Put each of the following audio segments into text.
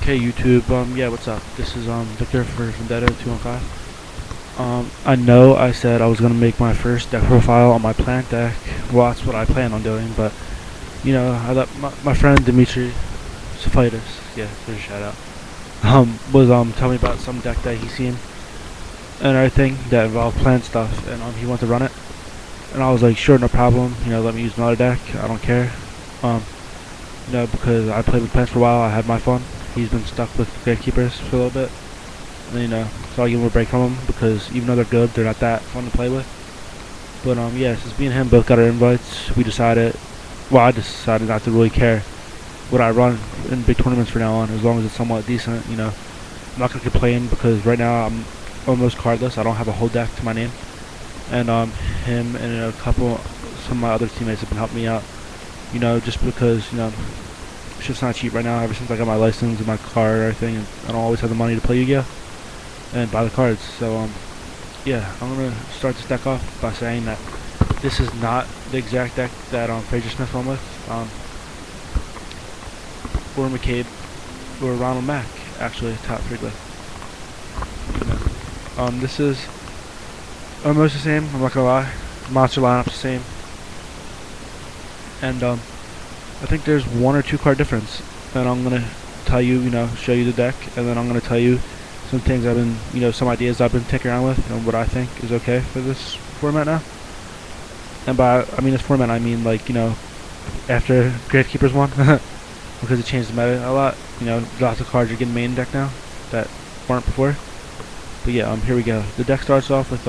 Okay, YouTube. Yeah, what's up? This is Victor for Vendetta 215. I know I said I was gonna make my first deck profile on my plant deck. Well, that's what I plan on doing. But I let my friend Dimitri Sophitis, yeah, there's a shout out. Was telling me about some deck that he's seen and everything that involved plant stuff, and he wanted to run it. And I was like, sure, no problem. Let me use another deck. I don't care. Um, because I played with plants for a while. I had my fun. He's been stuck with Gravekeepers for a little bit. And, so I give him a break from them because even though they're good, they're not that fun to play with. But, yeah, since me and him both got our invites, I decided not to really care what I run in big tournaments from now on, as long as it's somewhat decent, I'm not going to complain because right now I'm almost cardless. I don't have a whole deck to my name. And, him and some of my other teammates have been helping me out, just because, shit's not cheap right now. Ever since I got my license and my card and everything, and I don't always have the money to play Yu-Gi-Oh! And buy the cards. So, yeah, I'm gonna start this deck off by saying that this is not the exact deck that Fraser Smith won with, or McCabe, or Ronald Mack, actually, top 3 glyph. This is almost the same, I'm not gonna lie. Monster lineup's the same. And, I think there's 1 or 2 card difference, and I'm gonna tell you, show you the deck, and then I'm gonna tell you some things some ideas I've been tinkering around with, and what I think is okay for this format now. And by this format, I mean after Gravekeepers won, because it changed the meta a lot. Lots of cards are getting main deck now that weren't before. But yeah, here we go. The deck starts off with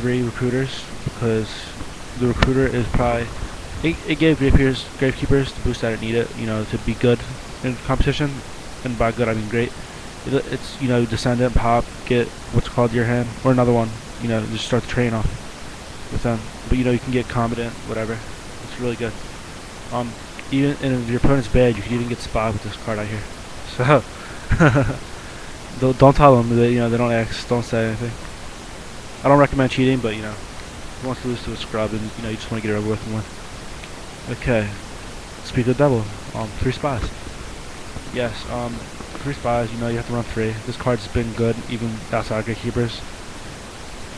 3 recruiters, because the recruiter is probably. It gave Gravekeepers the boost that it needed, to be good in competition. And by good, I mean great. It's, Descendant, Pop, get what's called your hand, or another one, just start the train off with them. But, you can get Competent, whatever. It's really good. And if your opponent's bad, you can even get Spot with this card out here. So, don't tell them that, they don't ask, don't say anything. I don't recommend cheating, but, who wants to lose to a scrub and, you just want to get it over with and win. Okay, Speak of the Devil, 3 spies. Yes, 3 spies, you have to run 3. This card's been good, even outside of Gatekeepers.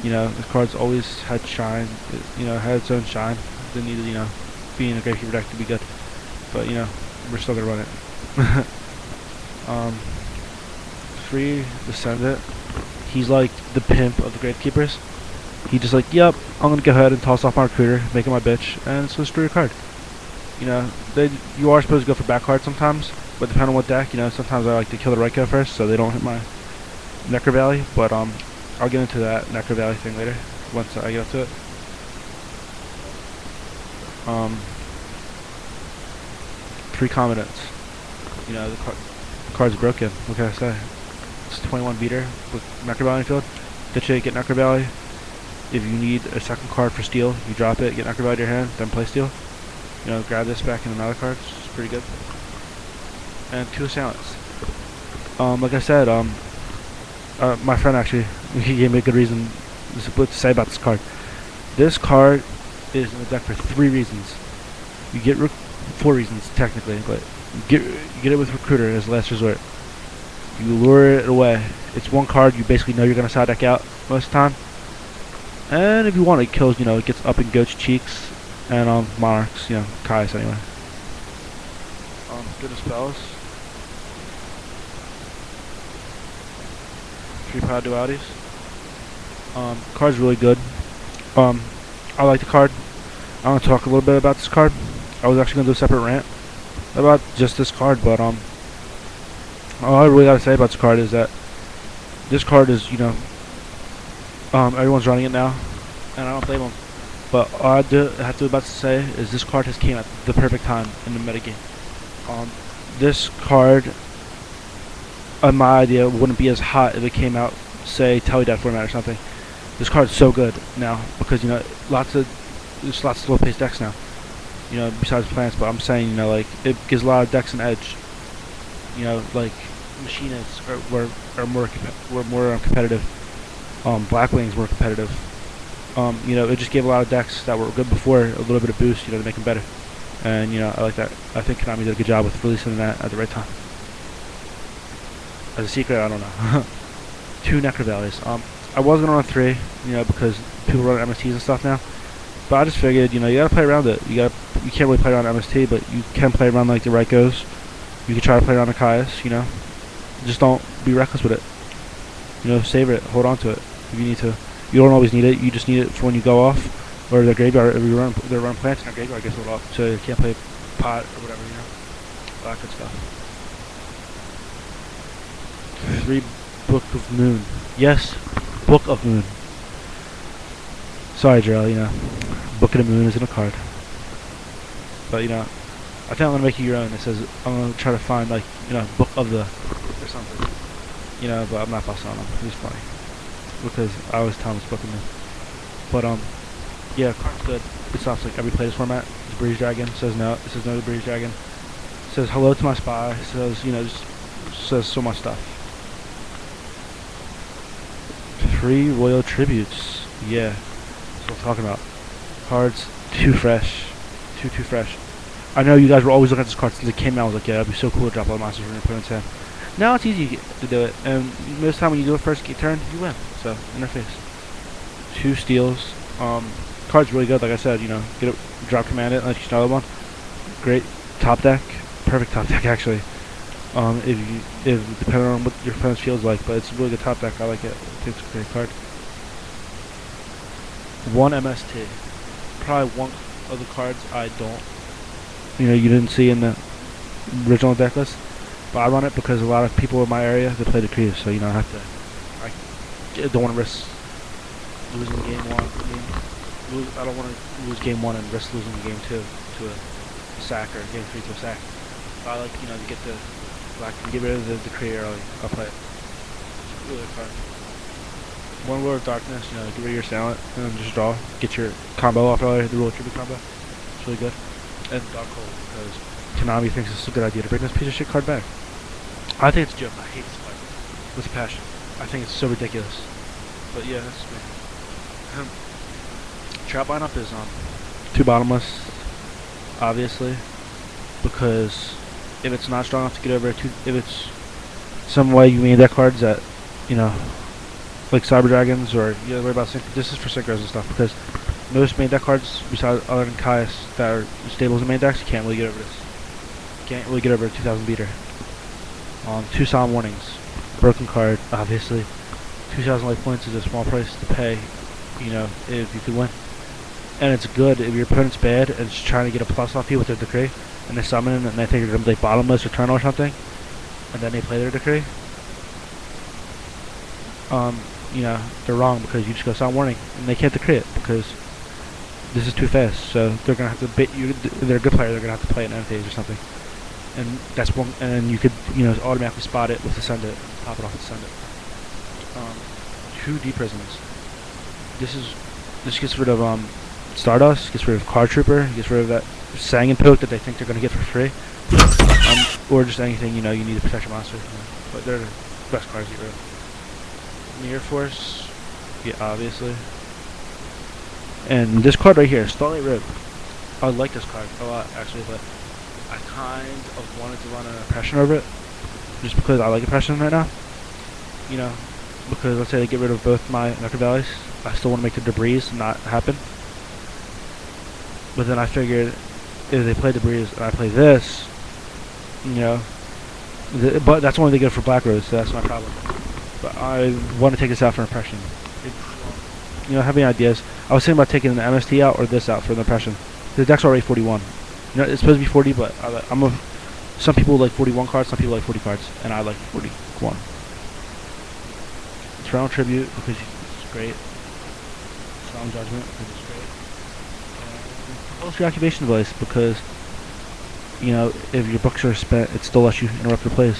This card's always had shine, had its own shine. Didn't need to, being a Gatekeeper deck to be good. But, we're still gonna run it. 3 Descendant. He's like the pimp of the Gravekeepers. He just like, yep, I'm gonna go ahead and toss off my recruiter, make it my bitch, and it's gonna screw your card. You are supposed to go for back card sometimes, but depending on what deck, sometimes I like to kill the Reiko first so they don't hit my Necro Valley, but I'll get into that Necro Valley thing later, once I get up to it. Three Commandants. The card's broken, what can I say? It's 21 beater with Necro Valley field. Ditch it, get Necro Valley. If you need a second card for steal, you drop it, get Necro Valley to your hand, then play steal. Grab this back in another card, it's pretty good. And 2 Assailants. Like I said, my friend actually, he gave me a good reason to say about this card. This card is in the deck for 3 reasons. You get 4 reasons technically, but you get it with Recruiter as last resort. You lure it away. It's 1 card you basically know you're gonna side deck out most of the time. And if you want, it kills. It gets up in Goat's cheeks and Monarchs. Kai's anyway. Good spells. 3 power dualities. Card's really good. I like the card. I'm gonna talk a little bit about this card. I was actually gonna do a separate rant about just this card, but all I really gotta say about this card is that this card is, everyone's running it now, and I don't blame them. But all I have to about to say is this card has came at the perfect time in the metagame. This card, in my idea, wouldn't be as hot if it came out, say, Teledeath format or something. This card is so good now because there's lots of slow-paced decks now. Besides plants, but I'm saying it gives a lot of decks an edge. Like Machinists are more competitive. Blackwings were competitive. It just gave a lot of decks that were good before a little bit of boost, to make them better. And, I like that. I think Konami did a good job with releasing that at the right time. As a secret, I don't know. 2 Necro Valleys. I was gonna run 3, because people run MSTs and stuff now. But I just figured, you gotta play around it. You can't really play around MST, but you can play around like the Rykos. You can try to play around the Kaias, Just don't be reckless with it. Savor it, hold on to it if you need to. You don't always need it. You just need it for when you go off, or the graveyard. If you they're running plants in their graveyard gets lit up, so you can't play pot or whatever, all that good stuff. 3 Book of Moon. Yes, Book of Moon. Sorry, Jarrell, Book of the Moon isn't a card. But, I think I'm going to make you your own. It says, I'm going to try to find, Book of the, or something. But I'm not busting on them. It's funny. Because I always tell them it's Book of the Moon. But, yeah, card's good. It stops, every play this format. It's Breeze Dragon. It says no. It says no to Breeze Dragon. It says hello to my spy. It says, just says so much stuff. 3 Royal Tributes. Yeah. That's what I'm talking about. Cards too fresh. Too fresh. I know you guys were always looking at this card since it came out. I was like, yeah, it'd be so cool to drop all the monsters and put it in 10. Now it's easy to do it, and most of the time when you do it first turn, you win. So, in their face. 2 steals. Card's really good, like I said, get it, drop command it, let you another one. Great top deck. Perfect top deck, actually. If depending on what your opponent's feels like, but it's a really good top deck. I like it. I think it's a great card. 1 MST. Probably one of the cards I don't, you didn't see in the original deck list, but I run it because a lot of people in my area they play the Creeps, so I don't want to risk losing game 1. I don't want to lose game 1 and risk losing game 2 to a sack, or game 3 to a sack. I like, to get the black and get rid of the Decree early. I'll play it. It's really good card. 1 Lord of Darkness, get rid of your Silent and just draw. Get your combo off earlier, the Royal Tribute combo. It's really good. And Dark Hole, because Konami thinks it's a good idea to bring this piece of shit card back. I think it's a joke. I hate this card with a passion. I think it's so ridiculous. But yeah, that's me. Trap lineup is 2 bottomless, obviously, because if it's not strong enough to get over it, if it's some way you made that cards that, like Cyber Dragons, or you worry about this is for synchros and stuff, because most main deck cards, besides other than Kaias, that are stables in main decks, you can't really get over this. You can't really get over a 2000 beater. 2 Solemn Warnings. Broken card, obviously. 2,000 life points is a small price to pay, if you could win. And it's good if your opponent's bad and is trying to get a plus off you with their Decree, and they summon and they think you're going to play bottomless or Eternal or something, and then they play their Decree. They're wrong, because you just go Solemn Warning, and they can't Decree it, because this is too fast, so they're going to have to bait you. If they're a good player, they're going to have to play an end phase or something. And that's one, and you could, automatically spot it with Ascend it, pop it off and Ascend it. 2 Deep Prisons. This gets rid of, Stardust, gets rid of Card Trooper, gets rid of that Sangin Poke that they think they're going to get for free. Or just anything, you need to protect your monster. But they're the best cards to get rid of. Mirror Force, yeah, obviously. And this card right here, Starlight Rib. I like this card a lot, actually, but I kind of wanted to run an Oppression over it, just because I like Oppression right now. Because let's say they get rid of both my Necro Valleys, I still want to make the Debris not happen. But then I figured, if they play Debris and I play this, but that's only they get for Black Rose, so that's my problem. But I want to take this out for an Impression. Have any ideas? I was thinking about taking the MST out or this out for the Impression. The deck's already 41. It's supposed to be 40, but some people like 41 cards, some people like 40 cards, and I like 41. Eternal Tribute, because it's great. Solemn Judgment, because it's great. And Compulsory Activation Device, because, if your books are spent, it still lets you interrupt your plays.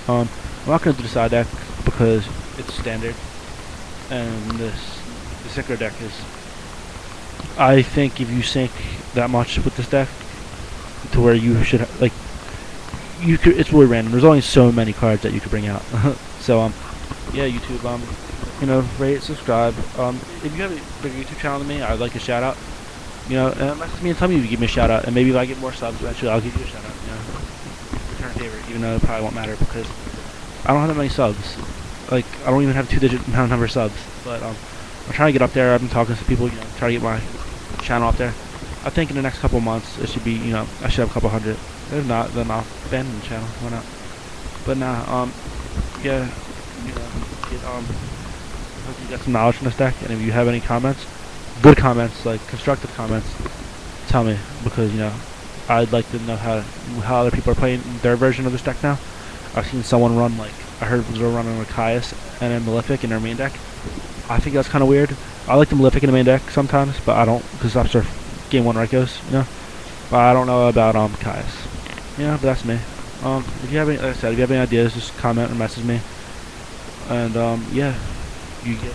I'm not going to do the side deck, because it's standard, and the synchro deck is, I think if you sync that much with this deck, to where you should, it's really random. There's only so many cards that you could bring out. So, yeah, YouTube, rate, subscribe. If you have a bigger YouTube channel than me, I'd like a shout out. Message me and tell me if you give me a shout out, and maybe if I get more subs, eventually I'll give you a shout out. Return favor, even though it probably won't matter, because I don't have that many subs. Like, I don't even have 2-digit number of subs. But I'm trying to get up there. I've been talking to people, trying to get my channel up there. I think in the next couple months it should be, I should have a couple hundred. If not, then I'll abandon the channel. Why not? But nah, yeah, hope you got some knowledge from this deck. And if you have any comments, good comments, like constructive comments, tell me, because I'd like to know how other people are playing their version of this deck now. I've seen someone run, like, I heard they were running with Caius and a Malefic in their main deck. I think that's kind of weird. I like the Malefic in the main deck sometimes, but I don't, because after game 1 Rykos, But I don't know about Caius. But that's me. If you have any, like I said, if you have any ideas, just comment or message me. And yeah, you get